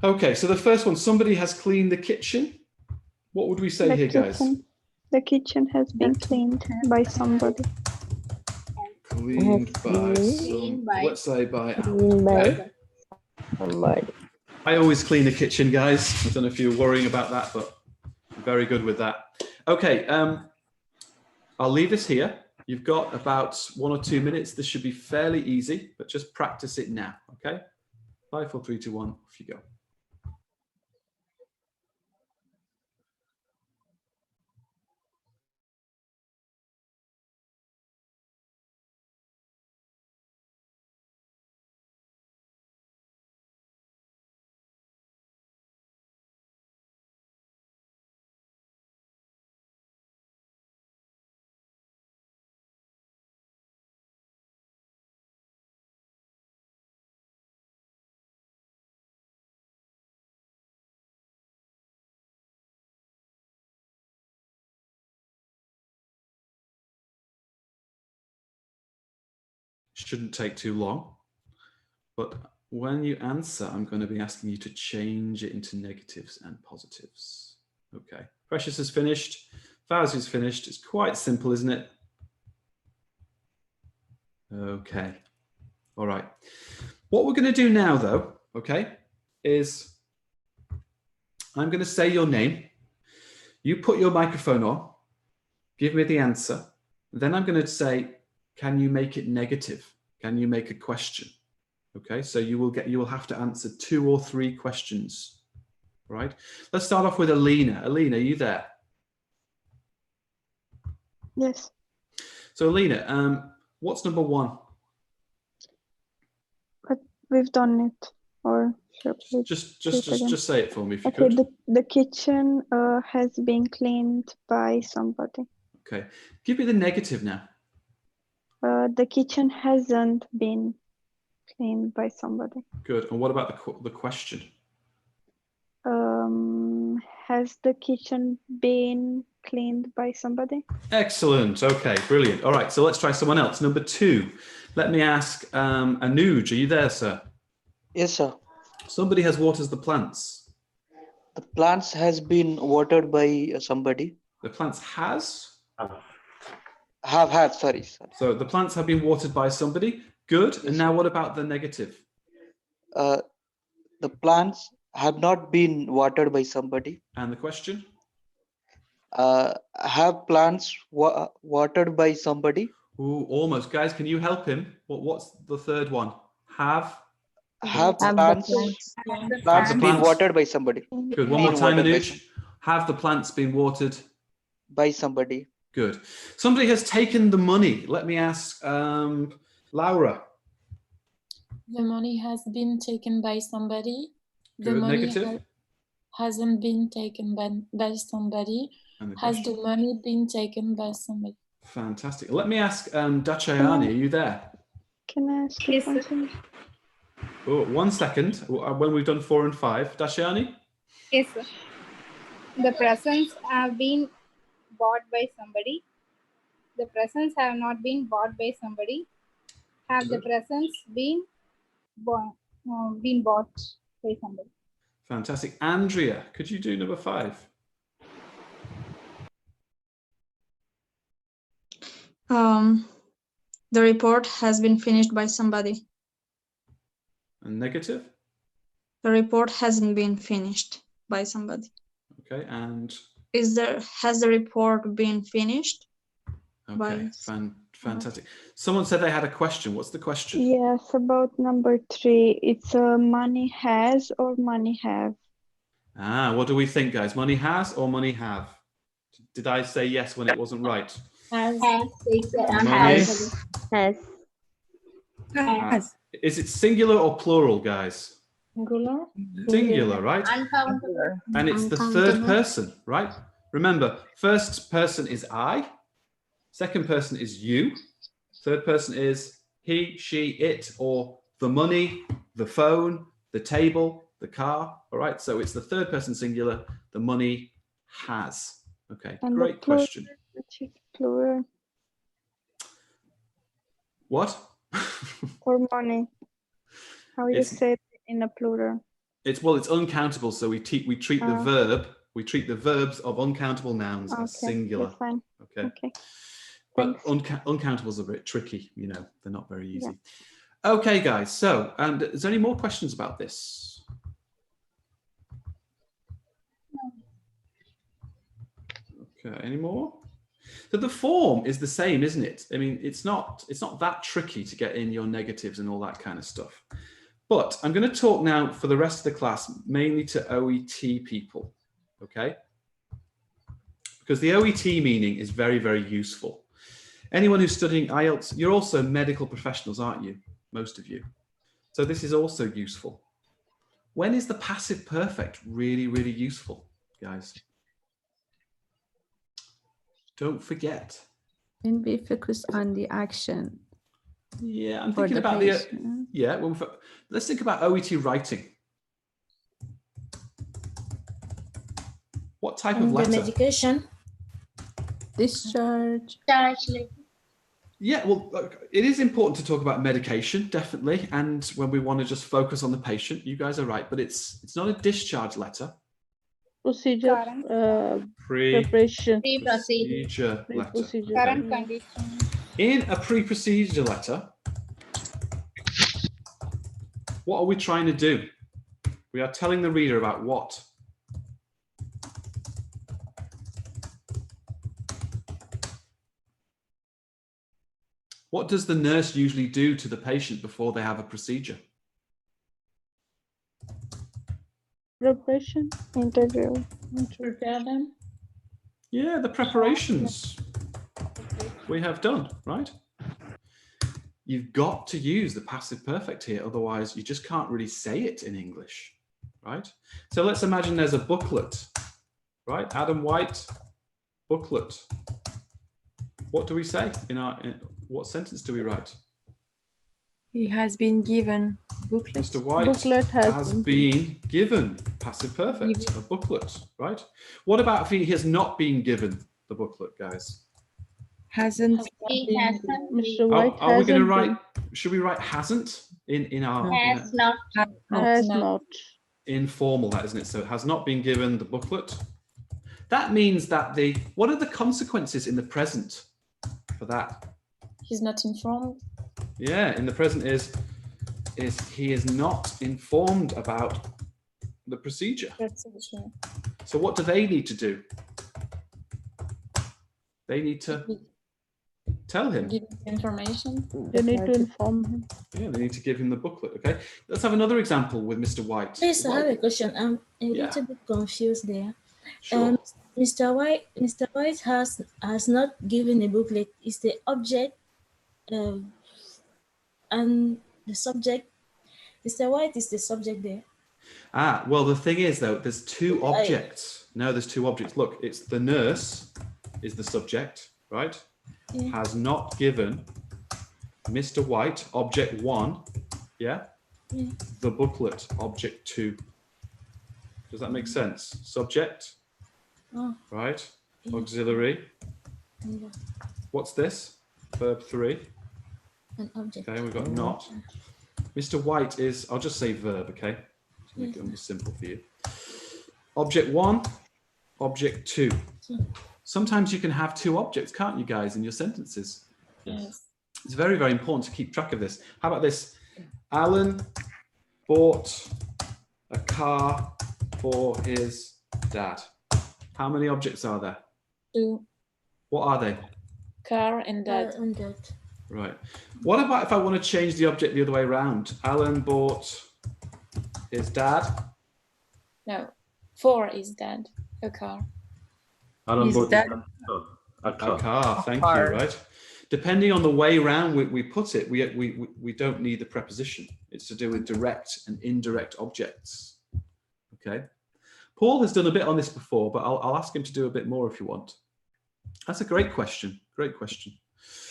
Speaker 1: Okay, so the first one, somebody has cleaned the kitchen. What would we say here, guys?
Speaker 13: The kitchen has been cleaned by somebody.
Speaker 1: Cleaned by some, let's say by somebody. I always clean the kitchen, guys. I don't know if you're worrying about that, but I'm very good with that. Okay, I'll leave this here. You've got about 1 or 2 minutes. This should be fairly easy, but just practice it now, okay? 5, 4, 3, 2, 1, off you go. Shouldn't take too long, but when you answer, I'm going to be asking you to change it into negatives and positives. Okay, Precious is finished. Faz is finished. It's quite simple, isn't it? Okay, all right. What we're going to do now, though, okay, is I'm going to say your name. You put your microphone on, give me the answer. Then I'm going to say, can you make it negative? Can you make a question? Okay, so you will have to answer 2 or 3 questions. Right? Let's start off with Alina. Alina, are you there?
Speaker 13: Yes.
Speaker 1: So Alina, what's number 1?
Speaker 13: But we've done it. Or
Speaker 1: just say it for me if you
Speaker 13: could.
Speaker 1: Okay,
Speaker 13: the kitchen has been cleaned by somebody.
Speaker 1: Okay, give me the negative now.
Speaker 13: The kitchen hasn't been cleaned by somebody.
Speaker 1: Good. And what about the question?
Speaker 13: Has the kitchen been cleaned by somebody?
Speaker 1: Excellent. Okay, brilliant. All right, so let's try someone else. Number 2. Let me ask Anuj, are you there, sir?
Speaker 4: Yes, sir.
Speaker 1: Somebody has watered the plants.
Speaker 4: The plants has been watered by somebody.
Speaker 1: The plants has?
Speaker 4: Have had, sorry.
Speaker 1: So the plants have been watered by somebody. Good. Yes. And now what about the negative?
Speaker 4: The plants have not been watered by somebody.
Speaker 1: And the question?
Speaker 4: Have plants watered by somebody?
Speaker 1: Ooh, almost. Guys, can you help him? What's the third one? Have
Speaker 4: plants been watered by somebody?
Speaker 1: Good. One more time, Anuj. Have the plants been watered?
Speaker 4: By somebody.
Speaker 1: Good. Somebody has taken the money. Let me ask Laura.
Speaker 10: The money has been taken by somebody.
Speaker 1: Good.
Speaker 10: The money
Speaker 1: negative?
Speaker 10: hasn't been taken by somebody.
Speaker 1: And the
Speaker 10: Has
Speaker 1: question?
Speaker 10: the money been taken by somebody?
Speaker 1: Fantastic. Let me ask Dachayani, are you there?
Speaker 13: Can I ask a
Speaker 2: Yes, sir.
Speaker 13: question?
Speaker 1: Oh, 1 second. When we've done 4 and 5. Dachayani?
Speaker 14: Yes, sir. The presents have been bought by somebody. The presents have not been bought by somebody. Have the
Speaker 1: Good.
Speaker 14: presents been bought by somebody?
Speaker 1: Fantastic. Andrea, could you do number 5?
Speaker 15: The report has been finished by somebody.
Speaker 1: And negative?
Speaker 15: The report hasn't been finished by somebody.
Speaker 1: Okay, and?
Speaker 15: Has the report been finished?
Speaker 1: Okay, fantastic. Someone said they had a question. What's the question?
Speaker 13: Yes, about number 3. It's money has or money have.
Speaker 1: What do we think, guys? Money has or money have? Did I say yes when it wasn't right?
Speaker 10: Has.
Speaker 1: Money
Speaker 2: Has.
Speaker 1: Is it singular or plural, guys?
Speaker 10: Singular.
Speaker 1: Singular, right?
Speaker 10: Uncountable.
Speaker 1: And it's the third person, right? Remember, first person is I, second person is you, third person is he, she, it, or the money, the phone, the table, the car, all right? So it's the third person singular, the money has. Okay,
Speaker 13: And
Speaker 1: great
Speaker 13: the plural,
Speaker 1: question.
Speaker 13: which is plural
Speaker 1: What?
Speaker 13: for money. How you
Speaker 1: It's-
Speaker 13: say it in a plural?
Speaker 1: It's uncountable, so we treat the verbs of uncountable nouns as singular.
Speaker 13: That's fine.
Speaker 1: Okay. But uncountables are a bit tricky, you know, they're not very easy. Yeah. Okay, guys, so is there any more questions about this? Okay, any more? So the form is the same, isn't it? I mean, it's not that tricky to get in your negatives and all that kind of stuff. But I'm going to talk now for the rest of the class, mainly to OET people, okay? Because the OET meaning is very, very useful. Anyone who's studying IELTS, you're also medical professionals, aren't you? Most of you. So this is also useful. When is the passive perfect really, really useful, guys? Don't forget.
Speaker 12: When we focus on the action.
Speaker 1: Yeah, I'm thinking about let's think about OET writing. What type of letter?
Speaker 5: The medication.
Speaker 12: Discharge.
Speaker 1: Yeah, well, it is important to talk about medication, definitely. And when we want to just focus on the patient, you guys are right, but it's not a discharge letter.
Speaker 7: Procedure, preparation.
Speaker 1: Procedure letter.
Speaker 7: Procedure.
Speaker 14: Current condition.
Speaker 1: In a pre-procedure letter, what are we trying to do? We are telling the reader about what? What does the nurse usually do to the patient before they have a procedure?
Speaker 7: Preparation.
Speaker 13: Interview.
Speaker 10: Prepare them.
Speaker 1: Yeah, the preparations we have done, right? You've got to use the passive perfect here, otherwise you just can't really say it in English, right? So let's imagine there's a booklet, right? Adam White, booklet. What do we say in what sentence do we write?
Speaker 6: He has been given booklet.
Speaker 1: Mr. White
Speaker 7: booklet has
Speaker 1: been given, passive perfect, a booklet, right? What about if he has not been given the booklet, guys?
Speaker 6: Hasn't.
Speaker 7: Mr. White
Speaker 1: are we going to write? Should we write hasn't in our?
Speaker 10: Has not.
Speaker 7: Has not.
Speaker 1: Informal, that isn't it? So it has not been given the booklet. That means that what are the consequences in the present for that?
Speaker 10: He's not informed.
Speaker 1: Yeah, in the present is he is not informed about the procedure. So what do they need to do? They need to tell him.
Speaker 10: Give information.
Speaker 7: They need to inform him.
Speaker 1: Yeah, they need to give him the booklet. Okay, let's have another example with Mr. White.
Speaker 5: Please, I have a question. I'm a little bit confused there.
Speaker 1: Sure.
Speaker 5: Mr. White has not given a booklet. Is the object and the subject. Mr. White is the subject there.
Speaker 1: Well, the thing is, though, there's two objects. No, there's two objects. Look, it's the nurse is the subject, right?
Speaker 5: Yeah.
Speaker 1: Has not given Mr. White, object 1, yeah?
Speaker 5: Yeah.
Speaker 1: The booklet, object 2. Does that make sense? Subject,
Speaker 5: Oh,
Speaker 1: right?
Speaker 5: yeah.
Speaker 1: Auxiliary.
Speaker 5: Yeah.
Speaker 1: What's this? Verb 3.
Speaker 5: An object.
Speaker 1: Okay, we've got not. Mr. White is, I'll just say verb, okay? To make
Speaker 5: Yes.
Speaker 1: it more simple for you. Object 1, object 2. Sometimes you can have two objects, can't you guys, in your sentences?
Speaker 10: Yes.
Speaker 1: It's very, very important to keep track of this. How about this? Alan bought a car for his dad. How many objects are there?
Speaker 10: 2.
Speaker 1: What are they?
Speaker 10: Car and dad.
Speaker 5: And that.
Speaker 1: Right. What about if I want to change the object the other way around? Alan bought his dad.
Speaker 10: No. 4 is dad. A car.
Speaker 9: Alan
Speaker 6: Is
Speaker 9: bought
Speaker 6: that-
Speaker 9: a car.
Speaker 1: A car, thank
Speaker 6: car.
Speaker 1: you, right? Depending on the way round we put it, we don't need the preposition. It's to do with direct and indirect objects. Okay. Paul has done a bit on this before, but I'll ask him to do a bit more if you want. That's a great question. Great question.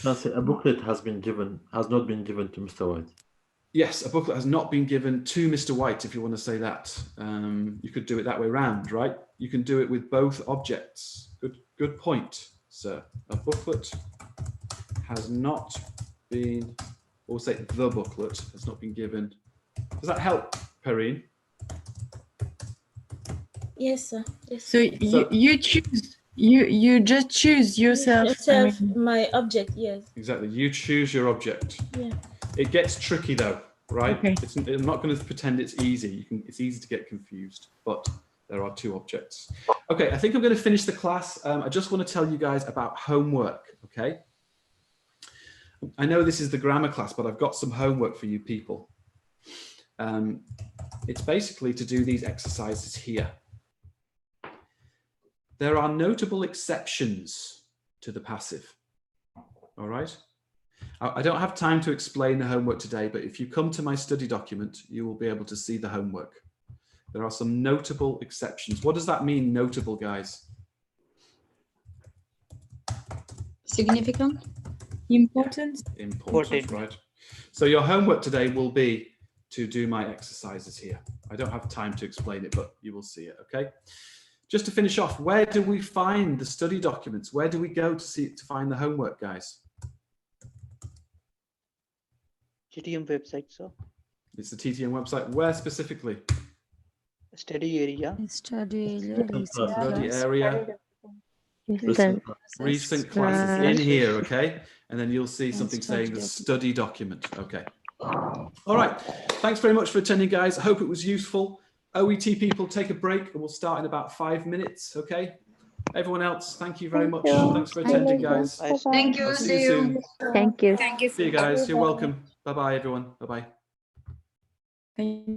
Speaker 9: Nancy, a booklet has not been given to Mr. White.
Speaker 1: Yes, a booklet has not been given to Mr. White, if you want to say that. You could do it that way round, right? You can do it with both objects. Good point, sir. A booklet has not been, or say the booklet has not been given. Does that help, Perrine?
Speaker 5: Yes, sir. Yes.
Speaker 6: So you choose. You just choose yourself.
Speaker 5: Yourself, my object, yes.
Speaker 1: Exactly. You choose your object.
Speaker 5: Yeah.
Speaker 1: It gets tricky though, right?
Speaker 6: Okay.
Speaker 1: I'm not going to pretend it's easy. It's easy to get confused, but there are two objects. Okay, I think I'm going to finish the class. I just want to tell you guys about homework, okay? I know this is the grammar class, but I've got some homework for you people. It's basically to do these exercises here. There are notable exceptions to the passive, all right? I don't have time to explain the homework today, but if you come to my study document, you will be able to see the homework. There are some notable exceptions. What does that mean, notable, guys?
Speaker 15: Significant.
Speaker 6: Important.
Speaker 1: Important, right? So your homework today will be to do my exercises here. I don't have time to explain it, but you will see it, okay? Just to finish off, where do we find the study documents? Where do we go to find the homework, guys?
Speaker 4: GTM website, sir.
Speaker 1: It's the TTM website. Where specifically?
Speaker 4: Study area.
Speaker 12: Study
Speaker 1: area. Recent classes in here, okay? And then you'll see something saying the study document, okay? All right. Thanks very much for attending, guys. I hope it was useful. OET people, take a break and we'll start in about 5 minutes, okay? Everyone else, thank you very much. Thanks for attending, guys.
Speaker 15: Thank you.
Speaker 1: I'll
Speaker 15: See
Speaker 1: you soon.
Speaker 15: you.
Speaker 10: Thank you.
Speaker 14: Thank you.
Speaker 1: See you guys. You're welcome. Bye-bye, everyone. Bye-bye.
Speaker 6: Thank